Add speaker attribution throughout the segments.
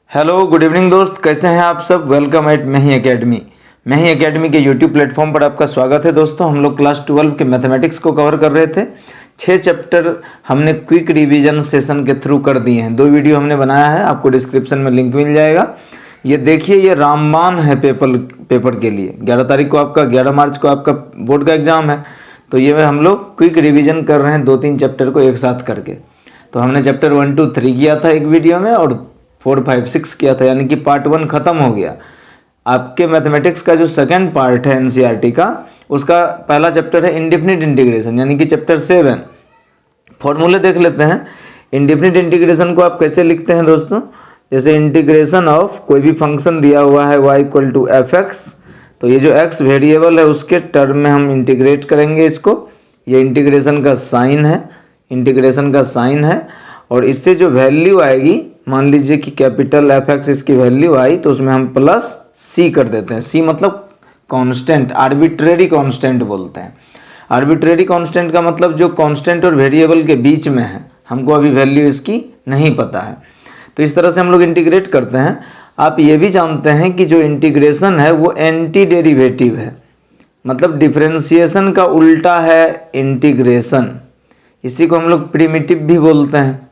Speaker 1: Hello good evening दोस्त, कैसे हैं आप सब। वेलकम एट मैं ही एकेडमी के यूट्यूब प्लेटफॉर्म पर आपका स्वागत है। दोस्तों हम लोग क्लास 12 के मैथमेटिक्स को कवर कर रहे थे। 6 चैप्टर हमने क्विक रिवीजन सेशन के थ्रू कर दिए हैं। 2 वीडियो हमने बनाया है, आपको डिस्क्रिप्शन में लिंक मिल जाएगा। ये देखिए, ये रामबाण है पेपर के लिए। 11 मार्च को आपका बोर्ड का एग्जाम है, तो ये हम लोग क्विक रिवीजन कर रहे हैं 2-3 चैप्टर को एक साथ करके। तो हमने चैप्टर 1, 2, 3 किया था एक वीडियो में और 4, 5, 6 किया था, यानी कि पार्ट 1 खत्म हो गया। आपके मैथमेटिक्स का जो सेकंड पार्ट है एनसीईआरटी का, उसका पहला चैप्टर है इंडेफिनिट इंटीग्रेशन, यानी कि चैप्टर 7। फॉर्मूले देख लेते हैं। इंडेफिनिट इंटीग्रेशन को आप कैसे लिखते हैं दोस्तों, जैसे इंटीग्रेशन ऑफ कोई भी फंक्शन दिया हुआ है y equal to F X, तो ये जो x वेरिएबल है उसके टर्म में हम इंटीग्रेट करेंगे इसको। ये इंटीग्रेशन का साइन है, और इससे जो वैल्यू आएगी, मान लीजिए कि कैपिटल एफ एक्स इसकी वैल्यू आई, तो उसमें हम प्लस सी कर देते हैं। सी मतलब कांस्टेंट, आर्बिट्रेरी कांस्टेंट बोलते हैं। आर्बिट्रेरी कांस्टेंट का मतलब जो कांस्टेंट और वेरिएबल के बीच में है, हमको अभी वैल्यू इसकी नहीं पता है, तो इस तरह से हम लोग इंटीग्रेट करते हैं। आप ये भी जानते हैं कि जो इंटीग्रेशन है वो एंटी डेरिवेटिव है, मतलब डिफरेंशिएशन का उल्टा है इंटीग्रेशन। इसी को हम लोग प्रिमिटिव भी बोलते हैं,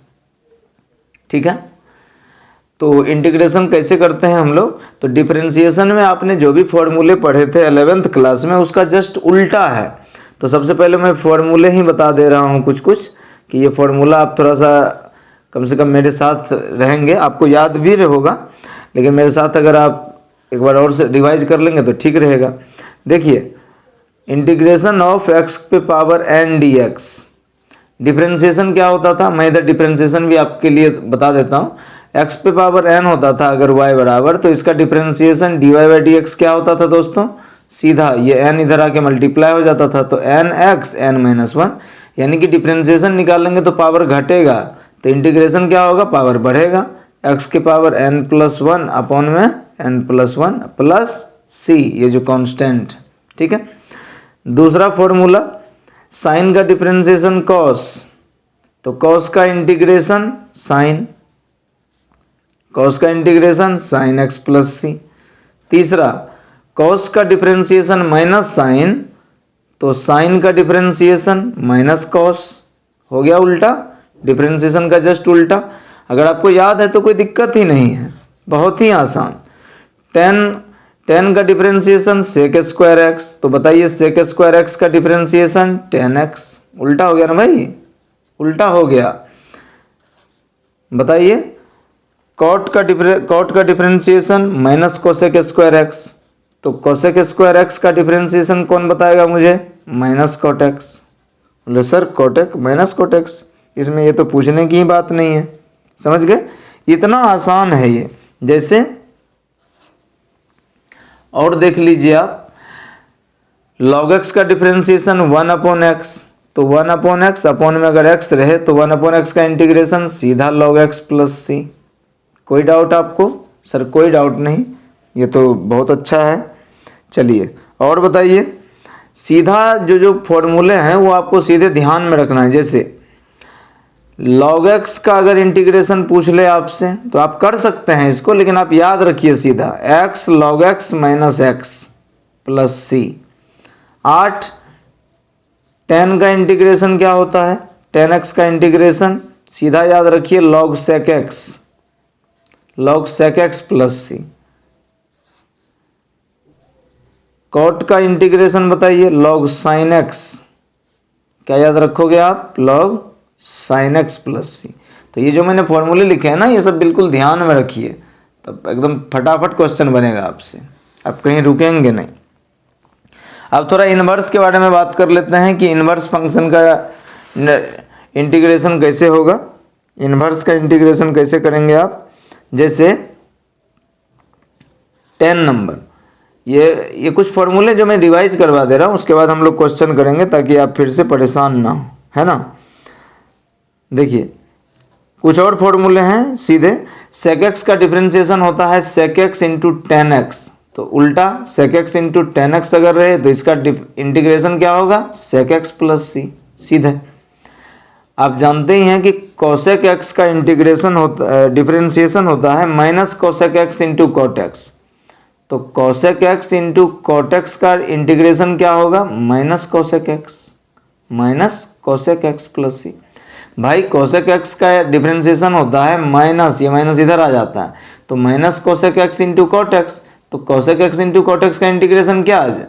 Speaker 1: ठीक है। तो इंटीग्रेशन कैसे करते हैं हम लोग, तो डिफरेंशिएशन में आपने जो भी फॉर्मूले पढ़े थे 11th क्लास में, उसका जस्ट उल्टा है। तो सबसे पहले मैं फॉर्मूले ही बता दे रहा हूँ कुछ कि ये फॉर्मूला आप थोड़ा सा कम से कम मेरे साथ रहेंगे, आपको याद भी होगा, लेकिन मेरे साथ अगर आप एक बार और से रिवाइज कर लेंगे तो ठीक रहेगा। देखिए, इंटीग्रेशन ऑफ x पे पावर n dx, डिफरेंशिएशन क्या होता था, मैं इधर डिफरेंशिएशन भी आपके लिए बता देता हूँ। x पे पावर n होता था अगर y बराबर, तो इसका डिफरेंशिएशन dy बाई dx क्या होता था दोस्तों, सीधा ये n इधर आके मल्टीप्लाई हो जाता था, तो nx n-1, यानी कि डिफरेंशिएशन निकालेंगे तो पावर घटेगा, तो इंटीग्रेशन क्या होगा, पावर बढ़ेगा। x के पावर n+1 अपॉन में n+1 प्लस c, ये जो कांस्टेंट, ठीक है। दूसरा फॉर्मूला, साइन का डिफरेंशिएशन कॉस, तो कॉस का इंटीग्रेशन साइन, कॉस का इंटीग्रेशन साइन एक्स प्लस सी। तीसरा, कॉस का डिफरेंशिएशन माइनस साइन, तो साइन का डिफरेंशिएशन माइनस कॉस, हो गया उल्टा, डिफरेंशिएशन का जस्ट उल्टा। अगर आपको याद है तो कोई दिक्कत ही नहीं है, बहुत ही आसान। टेन का डिफरेंशिएशन सेक स्क्वायर एक्स, तो बताइए सेक स्क्वायर एक्स का डिफरेंशिएशन 10x, उल्टा हो गया ना भाई, उल्टा हो गया। बताइए, कॉट का differentiation minus cosec square x, तो कोसेक स्क्वायर एक्स का डिफरेंशिएशन कौन बताएगा मुझे, माइनस कॉट एक्स। बोले सर कॉटेक माइनस कॉट एक्स, इसमें ये तो पूछने की ही बात नहीं है, समझ गए, इतना आसान है ये। जैसे और देख लीजिए आप, log x का डिफरेंशिएशन 1/x, तो 1/x अपॉन में अगर x रहे तो 1/x का इंटीग्रेशन सीधा log x प्लस सी। कोई डाउट आपको, सर कोई डाउट नहीं, ये तो बहुत अच्छा है। चलिए और बताइए, सीधा जो फॉर्मूले हैं वो आपको सीधे ध्यान में रखना है। जैसे log x का अगर इंटीग्रेशन पूछ ले आपसे तो आप कर सकते हैं इसको, लेकिन आप याद रखिए सीधा x log x minus x plus C. 8, 10 का इंटीग्रेशन क्या होता है, 10x का इंटीग्रेशन सीधा याद रखिए log sec x प्लस सी। कॉट का इंटीग्रेशन बताइए log sin x, क्या याद रखोगे आप, log sin x प्लस सी। तो ये जो मैंने फॉर्मूले लिखे हैं ना, ये सब बिल्कुल ध्यान में रखिए, तब एकदम फटाफट क्वेश्चन बनेगा आपसे, आप कहीं रुकेंगे नहीं। अब थोड़ा इनवर्स के बारे में बात कर लेते हैं कि इनवर्स फंक्शन का इंटीग्रेशन कैसे होगा। इनवर्स का इंटीग्रेशन कैसे करेंगे आप, जैसे 10 नंबर, ये कुछ फॉर्मूले जो मैं रिवाइज करवा दे रहा हूँ, उसके बाद हम लोग क्वेश्चन करेंगे ताकि आप फिर से परेशान ना हो, है ना। देखिए कुछ और फॉर्मूले हैं सीधे। sec x का डिफरेंशिएशन होता है sec x इंटू 10x, तो उल्टा sec x इंटू 10x अगर रहे तो इसका इंटीग्रेशन क्या होगा, sec x प्लस सी, सीधे। आप जानते ही हैं कि कोसेक एक्स का इंटीग्रेशन होता डिफरेंशिएशन होता है minus cosec x into cot x. तो cosec x into cot x का इंटीग्रेशन क्या होगा, minus cosec x plus C. भाई कोसेक एक्स का डिफरेंशिएशन होता है माइनस, ये माइनस इधर आ जाता है, तो minus cosec x into cot x. तो cosec x into cot x का इंटीग्रेशन क्या आ जाए,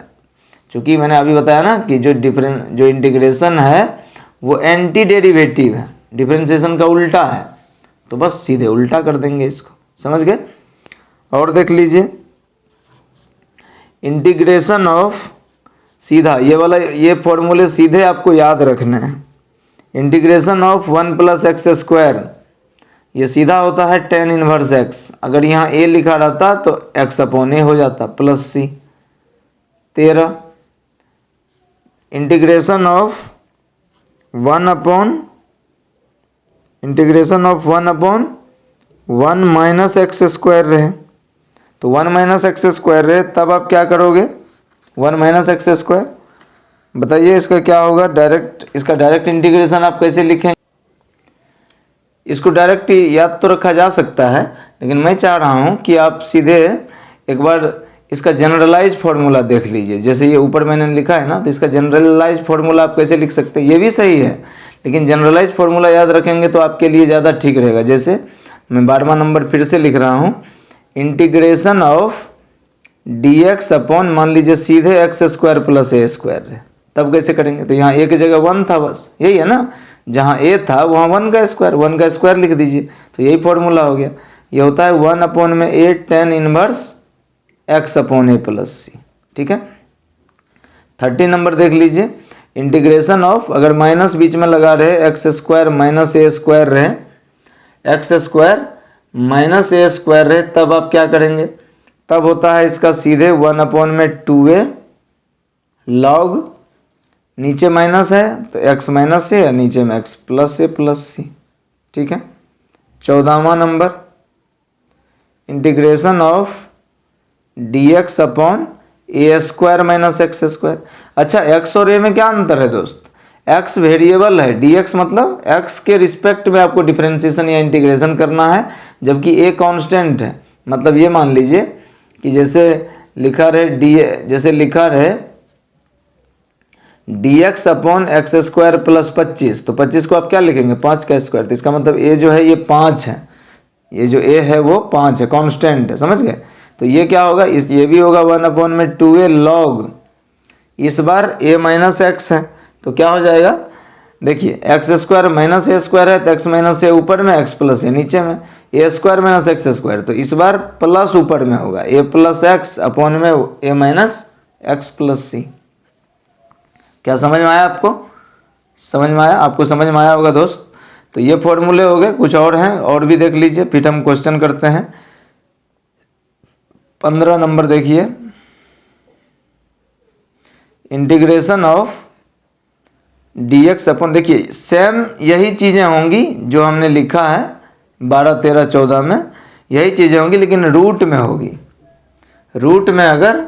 Speaker 1: चूंकि मैंने अभी बताया ना कि जो इंटीग्रेशन है वो एंटी डेरिवेटिव है, डिफरेंशिएशन का उल्टा है, तो बस सीधे उल्टा कर देंगे इसको, समझ गए। और देख लीजिए इंटीग्रेशन ऑफ, सीधा ये वाला, ये फॉर्मूले सीधे आपको याद रखना है। Integration of 1 plus x square, ये सीधा होता है tan इनवर्स एक्स। अगर यहाँ a लिखा रहता तो x अपॉन a हो जाता plus C. 13 integration of 1 upon 1 minus x square रहे, तो 1 माइनस एक्स स्क्वायर रहे, तब आप क्या करोगे, 1 माइनस एक्स स्क्वायर, बताइए इसका क्या होगा, इसका डायरेक्ट इंटीग्रेशन आप कैसे लिखेंगे। इसको डायरेक्ट याद तो रखा जा सकता है, लेकिन मैं चाह रहा हूं कि आप सीधे एक बार इसका जनरलाइज फॉर्मूला देख लीजिए। जैसे ये ऊपर मैंने लिखा है ना, तो इसका जनरलाइज फॉर्मूला आप कैसे लिख सकते हैं, ये भी सही है, लेकिन जनरलाइज फॉर्मूला याद रखेंगे तो आपके लिए ज़्यादा ठीक रहेगा। जैसे मैं 12वां नंबर फिर से लिख रहा हूँ, इंटीग्रेशन ऑफ dx अपॉन, मान लीजिए सीधे एक्स स्क्वायर प्लस ए स्क्वायर, तब कैसे करेंगे, तो यहाँ a की जगह 1 था, बस यही है ना, जहाँ a था वहाँ 1 का स्क्वायर लिख दीजिए, तो यही फॉर्मूला हो गया। ये होता है 1 अपॉन में a tan inverse x upon a plus C, ठीक है। 30 नंबर देख लीजिए, इंटीग्रेशन ऑफ, अगर माइनस बीच में लगा रहे, x square minus a square रहे, x square minus a square रहे, तब आप क्या करेंगे, तब होता है इसका सीधे 1 अपॉन में 2a लॉग, नीचे माइनस है तो x माइनस है, नीचे में x plus A plus C, ठीक है। 14वां number, integration of dx upon A square minus x square. अच्छा, x और a में क्या अंतर है दोस्त, x वेरिएबल है, dx मतलब x के रिस्पेक्ट में आपको डिफरेंशिएशन या इंटीग्रेशन करना है, जबकि a कांस्टेंट है। मतलब ये मान लीजिए कि जैसे लिखा रहे dx upon x square plus 25, तो 25 को आप क्या लिखेंगे, 5 का स्क्वायर, तो इसका मतलब a जो है ये 5 है, ये जो a है वो 5 है, कांस्टेंट है, समझ गए। तो ये क्या होगा, ये भी होगा 1 अपॉन में 2a लॉग, इस बार a माइनस एक्स है, तो क्या हो जाएगा, देखिए x square minus a square है, तो एक्स माइनस ए ऊपर में, एक्स प्लस ए नीचे में, ए स्क्वायर माइनस एक्स स्क्वायर, तो इस बार प्लस ऊपर में होगा, ए प्लस एक्स अपॉन में ए माइनस एक्स प्लस सी। क्या समझ में आया आपको, आपको समझ में आया होगा दोस्त। तो ये फॉर्मूले हो गए, कुछ और हैं, और भी देख लीजिए, फिर हम क्वेश्चन करते हैं। 15 नंबर देखिए, इंटीग्रेशन ऑफ dx अपॉन, देखिए सेम यही चीजें होंगी जो हमने लिखा है 12, 13, 14 में, यही चीजें होंगी, लेकिन रूट में होगी। रूट में अगर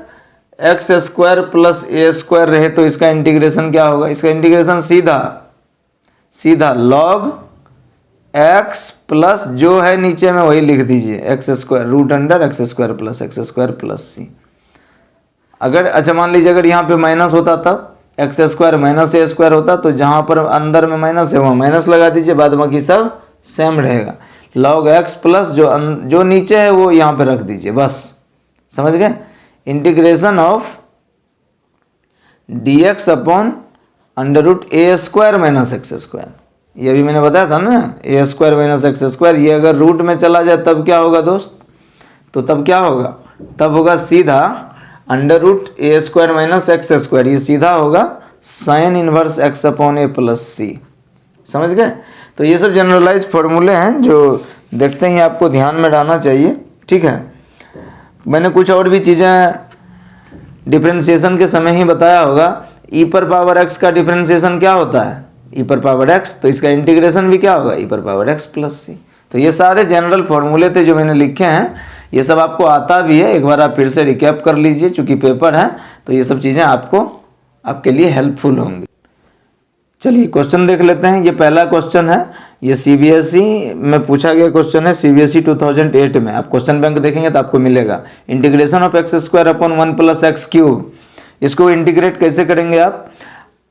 Speaker 1: एक्स स्क्वायर प्लस ए स्क्वायर रहे तो इसका इंटीग्रेशन क्या होगा, इसका इंटीग्रेशन सीधा लॉग एक्स प्लस जो है नीचे में वही लिख दीजिए, x square root under x square plus C. अगर अच्छा मान लीजिए अगर यहाँ पे माइनस होता तब x square minus a square होता, तो जहाँ पर अंदर में माइनस है वहाँ माइनस लगा दीजिए, बाद बाकी सब सेम रहेगा। लॉग एक्स प्लस जो नीचे है वो यहाँ पे रख दीजिए, बस समझ गए। Integration of dx upon under root A square minus x square, ये भी मैंने बताया था ना, A square minus x square, ये अगर रूट में चला जाए तब क्या होगा दोस्त, तो तब क्या होगा, तब होगा सीधा under root A square minus x square, ये सीधा होगा साइन इनवर्स एक्स अपॉन ए प्लस सी, समझ गए। तो ये सब जनरलाइज फॉर्मूले हैं जो देखते ही आपको ध्यान में डालना चाहिए, ठीक है। मैंने कुछ और भी चीज़ें डिफरेंशिएशन के समय ही बताया होगा। ई पर पावर एक्स का डिफरेंशिएशन क्या होता है, ई पर पावर एक्स, तो इसका इंटीग्रेशन भी क्या होगा, ई पर पावर एक्स प्लस सी। तो ये सारे जनरल फॉर्मूले थे जो मैंने लिखे हैं, ये सब आपको आता भी है, एक बार आप फिर से रिकैप कर लीजिए, चूंकि पेपर है तो ये सब चीज़ें आपके लिए हेल्पफुल होंगी। चलिए क्वेश्चन देख लेते हैं। ये पहला क्वेश्चन है, ये सीबीएसई में पूछा गया क्वेश्चन है, सीबीएसई 2008 में। आप क्वेश्चन बैंक देखेंगे तो आपको मिलेगा integration of x square upon 1 plus x cube. इसको इंटीग्रेट कैसे करेंगे आप?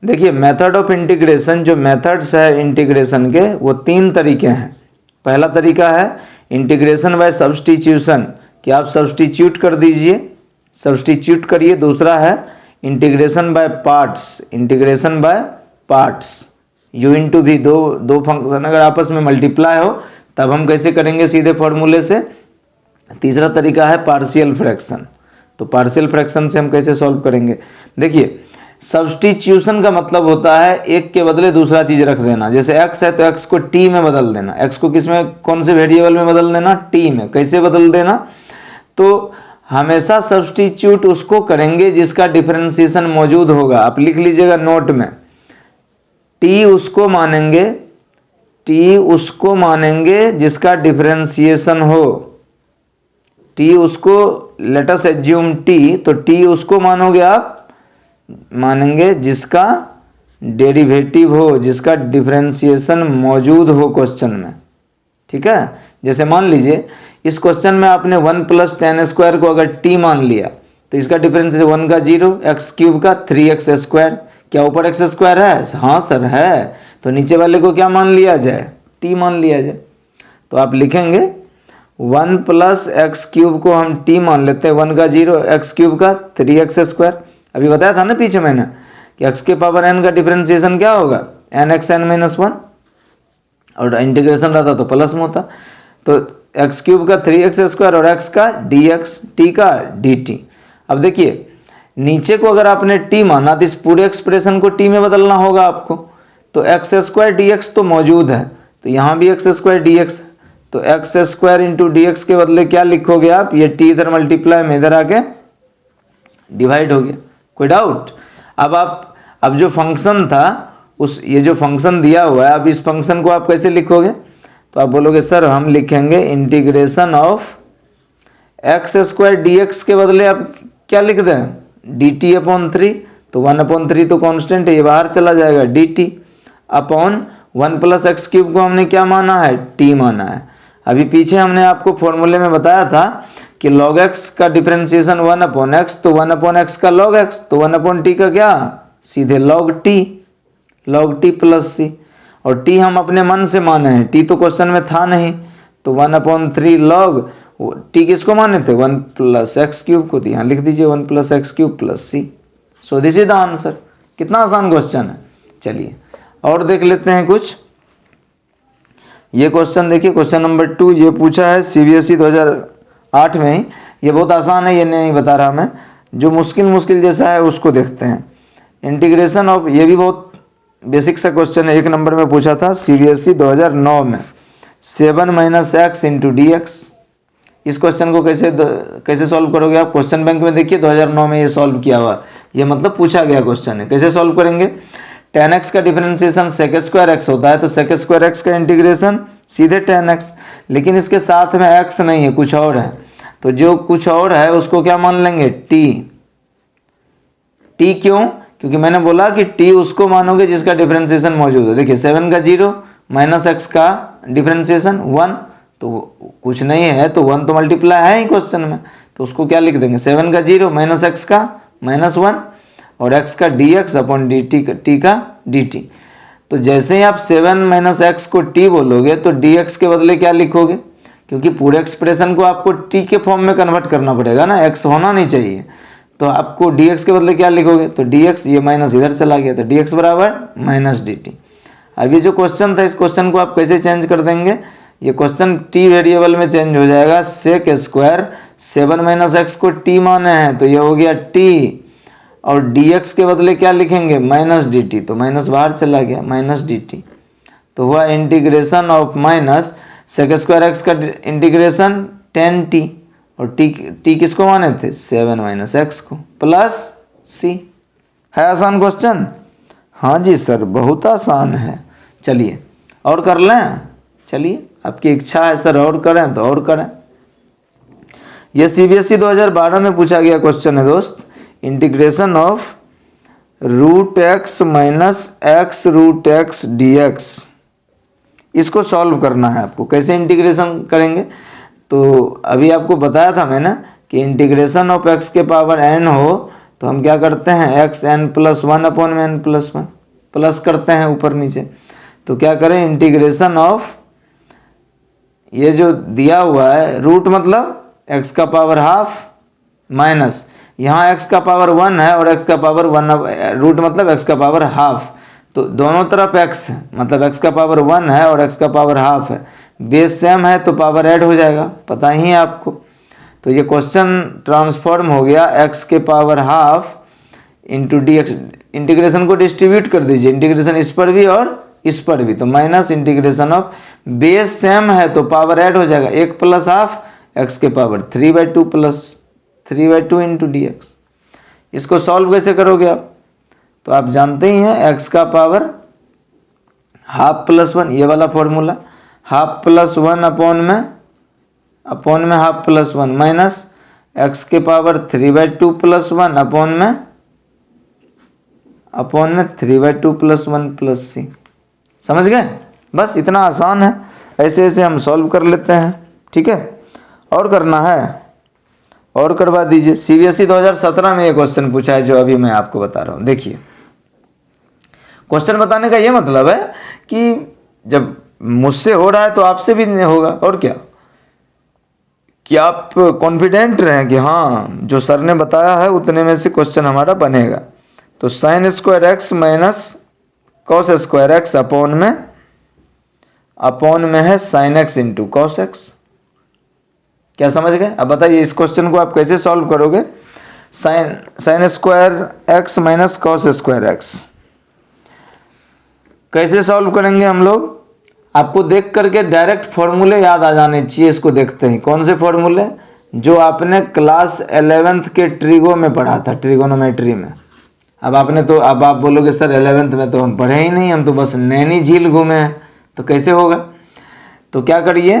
Speaker 1: देखिए मेथड ऑफ इंटीग्रेशन, जो मेथड्स है इंटीग्रेशन के वो 3 तरीके हैं। पहला तरीका है इंटीग्रेशन बाय सब्सटीट्यूशन, कि आप सब्सटीट्यूट कर दीजिए, सब्सटीट्यूट करिए। दूसरा है integration by parts, integration by parts, u into भी दो फंक्शन अगर आपस में मल्टीप्लाई हो तब हम कैसे करेंगे सीधे फॉर्मूले से। तीसरा तरीका है पार्शियल फ्रैक्शन, तो पार्शियल फ्रैक्शन से हम कैसे सॉल्व करेंगे। देखिए सब्सटीट्यूशन का मतलब होता है एक के बदले दूसरा चीज रख देना। जैसे x है तो x को t में बदल देना, x को किस में, कौन से वेरिएबल में बदल देना, t में। कैसे बदल देना? तो हमेशा सब्सटीट्यूट उसको करेंगे जिसका डिफरेंशिएशन मौजूद होगा। आप लिख लीजिएगा नोट में, t उसको मानेंगे, t उसको मानेंगे जिसका डिफरेंशिएशन हो। t उसको, लेट अस एज्यूम t, तो t उसको मानोगे आप, मानेंगे जिसका डेरिवेटिव हो, जिसका डिफरेंशिएशन मौजूद हो क्वेश्चन में। ठीक है, जैसे मान लीजिए इस क्वेश्चन में आपने 1 प्लस टेन स्क्वायर को अगर t मान लिया तो इसका डिफरेंशिएशन 1 का 0, एक्स क्यूब का 3x स्क्वायर। क्या ऊपर एक्स स्क्वायर है? हाँ सर है, तो नीचे वाले को क्या मान लिया जाए? t मान लिया जाए। तो आप लिखेंगे 1 प्लस एक्स क्यूब को हम t मान लेते हैं, 1 का 0, एक्स क्यूब का 3x स्क्वायर। अभी बताया था ना पीछे मैंने कि x के पावर n का डिफरेंशिएशन क्या होगा, nxn-1, और इंटीग्रेशन रहता तो प्लस में होता। तो एक्स क्यूब का 3x स्क्वायर और x का dx, t का dt। अब देखिए नीचे को अगर आपने t माना तो इस पूरे एक्सप्रेशन को t में बदलना होगा आपको। तो एक्स स्क्वायर dx तो मौजूद है, तो यहाँ भी एक्स स्क्वायर dx, तो एक्स स्क्वायर इंटू dx के बदले क्या लिखोगे आप, ये t इधर मल्टीप्लाई में इधर आके डिवाइड हो गया। कोई डाउट? अब जो फंक्शन था उस, ये जो फंक्शन दिया हुआ है, अब इस फंक्शन को आप कैसे लिखोगे? तो आप बोलोगे सर हम लिखेंगे integration of x square dx के बदले आप क्या लिख दें, dt अपॉन 3, तो 1 अपॉन 3 तो कांस्टेंट है, ये बाहर चला जाएगा, dt upon 1 plus x cube को हमने क्या माना है, t माना है। अभी पीछे हमने आपको फॉर्मूले में बताया था कि log x का डिफरेंशिएशन 1 अपॉन एक्स, तो 1 अपॉन एक्स का log x, तो 1 अपॉन टी का क्या, सीधे log t प्लस c। और t हम अपने मन से माने हैं, t तो क्वेश्चन में था नहीं, तो 1 अपॉन 3 log t किसको माने थे, 1 प्लस एक्स क्यूब को, तो यहाँ लिख दीजिए 1 plus x cube plus c। So this is the answer. कितना आसान क्वेश्चन है। चलिए और देख लेते हैं कुछ। ये क्वेश्चन देखिए, क्वेश्चन नंबर 2, ये पूछा है सीबीएसई 2008 में ही। ये बहुत आसान है, ये नहीं बता रहा मैं, जो मुश्किल जैसा है उसको देखते हैं। इंटीग्रेशन ऑफ, ये भी बहुत बेसिक सा क्वेश्चन है, 1 नंबर में पूछा था सीबीएसई 2009 में, 7 minus x into D x. इस क्वेश्चन को कैसे सॉल्व करोगे आप? क्वेश्चन बैंक में देखिए 2009 में ये सॉल्व किया हुआ, ये मतलब पूछा गया क्वेश्चन है। कैसे सॉल्व करेंगे? tan x का डिफरेंशिएशन sec स्क्वायर x होता है, तो sec स्क्वायर x का इंटीग्रेशन सीधे tan x, लेकिन इसके साथ में x नहीं है, कुछ और है, तो जो कुछ और है उसको क्या मान लेंगे, t। क्यों? क्योंकि मैंने बोला कि t उसको मानोगे जिसका डिफरेंशिएशन मौजूद है। देखिए 7 का 0 माइनस एक्स का डिफरेंशिएशन 1, तो कुछ नहीं है, तो 1 तो मल्टीप्लाई है ही क्वेश्चन में, तो उसको क्या लिख देंगे, 7 का 0 माइनस एक्स का -1 और x का dx अपॉन t का dt। तो जैसे ही आप 7 माइनस एक्स को t बोलोगे तो dx के बदले क्या लिखोगे, क्योंकि पूरे एक्सप्रेशन को आपको t के फॉर्म में कन्वर्ट करना पड़ेगा ना, x होना नहीं चाहिए, तो आपको dx के बदले क्या लिखोगे, तो dx, ये माइनस इधर चला गया, तो dx बराबर माइनस dt। अब ये जो क्वेश्चन था, इस क्वेश्चन को आप कैसे चेंज कर देंगे, ये क्वेश्चन t वेरिएबल में चेंज हो जाएगा। सेक स्क्वायर 7 माइनस एक्स को t माने हैं, तो ये हो गया t, और dx के बदले क्या लिखेंगे, माइनस dt, तो माइनस बाहर चला गया, माइनस dt। तो हुआ integration of minus sec square X का इंटीग्रेशन 10t, और t किसको माने थे, 7 माइनस एक्स को, प्लस c। है आसान क्वेश्चन? हाँ जी सर, बहुत आसान है। चलिए और कर लें, चलिए आपकी इच्छा है सर और करें तो और करें। यह सीबीएसई 2012 में पूछा गया क्वेश्चन है दोस्त। Integration of root X minus X root X D X, इसको सॉल्व करना है आपको। कैसे इंटीग्रेशन करेंगे, तो अभी आपको बताया था मैंने कि इंटीग्रेशन ऑफ एक्स के पावर एन हो तो हम क्या करते हैं, X N plus one upon में एन प्लस वन, प्लस करते हैं ऊपर नीचे। तो क्या करें, इंटीग्रेशन ऑफ ये जो दिया हुआ है रूट मतलब एक्स का पावर हाफ माइनस यहाँ एक्स का पावर वन है और एक्स का पावर वन, रूट मतलब एक्स का पावर हाफ, तो दोनों तरफ एक्स है मतलब एक्स का पावर वन है और एक्स का पावर हाफ है, बेस सेम है तो पावर ऐड हो जाएगा, पता ही है आपको। तो ये क्वेश्चन ट्रांसफॉर्म हो गया एक्स के power half into D x, integration को डिस्ट्रीब्यूट कर दीजिए, इंटीग्रेशन इस पर भी और इस पर भी, तो minus integration of base same है तो पावर ऐड हो जाएगा, एक प्लस हाफ एक्स के power 3/2 plus 3/2 into D X. इसको सॉल्व कैसे करोगे आप, तो आप जानते ही हैं एक्स का पावर हाफ प्लस वन, ये वाला formula, half plus one upon में half plus one minus x के पावर 3/2 प्लस वन अपॉन में 3/2 प्लस वन प्लस सी। समझ गए, बस इतना आसान है, ऐसे ऐसे हम सॉल्व कर लेते हैं। ठीक है, और करना है और करवा दीजिए। सीबीएसई 2017 में ये क्वेश्चन पूछा है जो अभी मैं आपको बता रहा हूँ। देखिए, क्वेश्चन बताने का ये मतलब है कि जब मुझसे हो रहा है तो आपसे भी नहीं होगा, और क्या कि आप कॉन्फिडेंट रहें कि हाँ जो सर ने बताया है उतने में से क्वेश्चन हमारा बनेगा। तो sign square x minus cos square x upon में है sine x into cos x. क्या समझ गए? अब बताइए इस क्वेश्चन को आप कैसे सॉल्व करोगे। Sign square x minus cos square x कैसे सॉल्व करेंगे हम लोग, आपको देख करके डायरेक्ट फॉर्मूले याद आ जाने चाहिए। इसको देखते हैं कौन से फॉर्मूले, जो आपने क्लास 11th के ट्रिगो में पढ़ा था, ट्रिगोनोमेट्री में। अब आप बोलोगे सर 11th में तो हम पढ़े ही नहीं, हम तो बस नैनी झील घूमे हैं, तो कैसे होगा। तो क्या करिए,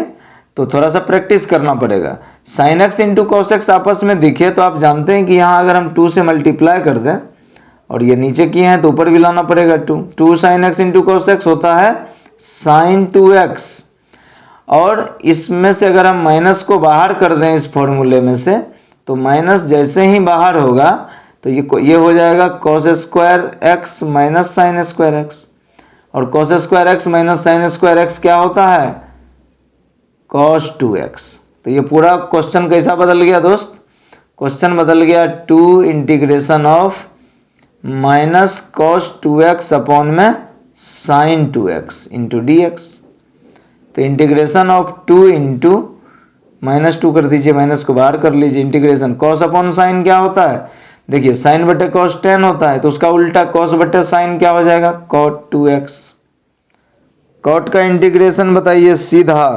Speaker 1: तो थोड़ा सा प्रैक्टिस करना पड़ेगा। Sine x into cos x आपस में दिखे तो आप जानते हैं कि यहाँ अगर हम 2 से मल्टीप्लाई कर दें और ये नीचे किए हैं तो ऊपर भी लाना पड़ेगा 2 sine x into cos x होता है साइन 2x, और इसमें से अगर हम माइनस को बाहर कर दें इस फॉर्मूले में से, तो माइनस जैसे ही बाहर होगा तो ये हो जाएगा cos square x minus sine square x, और cos square x minus sine square x क्या होता है, कॉस 2x। तो ये पूरा क्वेश्चन कैसा बदल गया दोस्त, क्वेश्चन बदल गया 2 integration of minus cos 2x upon में sine 2x into D x. तो इंटीग्रेशन ऑफ 2 इंटू -2 कर दीजिए, माइनस को बाहर कर लीजिए, इंटीग्रेशन कॉस अपॉन साइन क्या होता है, देखिए साइन बटे कॉस 10 होता है, तो उसका उल्टा कॉस बटे साइन क्या हो जाएगा, कॉट 2x। कॉट का इंटीग्रेशन बताइए सीधा,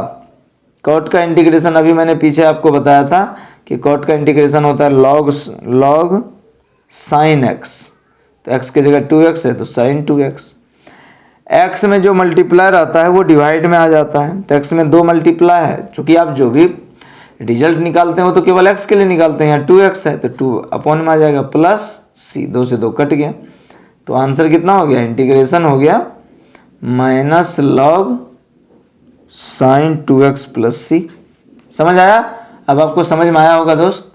Speaker 1: कॉट का इंटीग्रेशन अभी मैंने पीछे आपको बताया था कि कॉट का इंटीग्रेशन होता है लॉग साइन एक्स, तो x की जगह 2x है तो साइन 2x। x में जो मल्टीप्लायर आता है वो डिवाइड में आ जाता है, तो x में 2 मल्टीप्लाई है, चूंकि आप जो भी रिजल्ट निकालते हैं वो तो केवल x के लिए निकालते हैं, यहाँ 2x है तो 2 अपॉन में आ जाएगा प्लस c, 2 से 2 कट गया, तो आंसर कितना हो गया, इंटीग्रेशन हो गया minus log sign 2x plus c। समझ आया? अब आपको समझ में आया होगा दोस्त।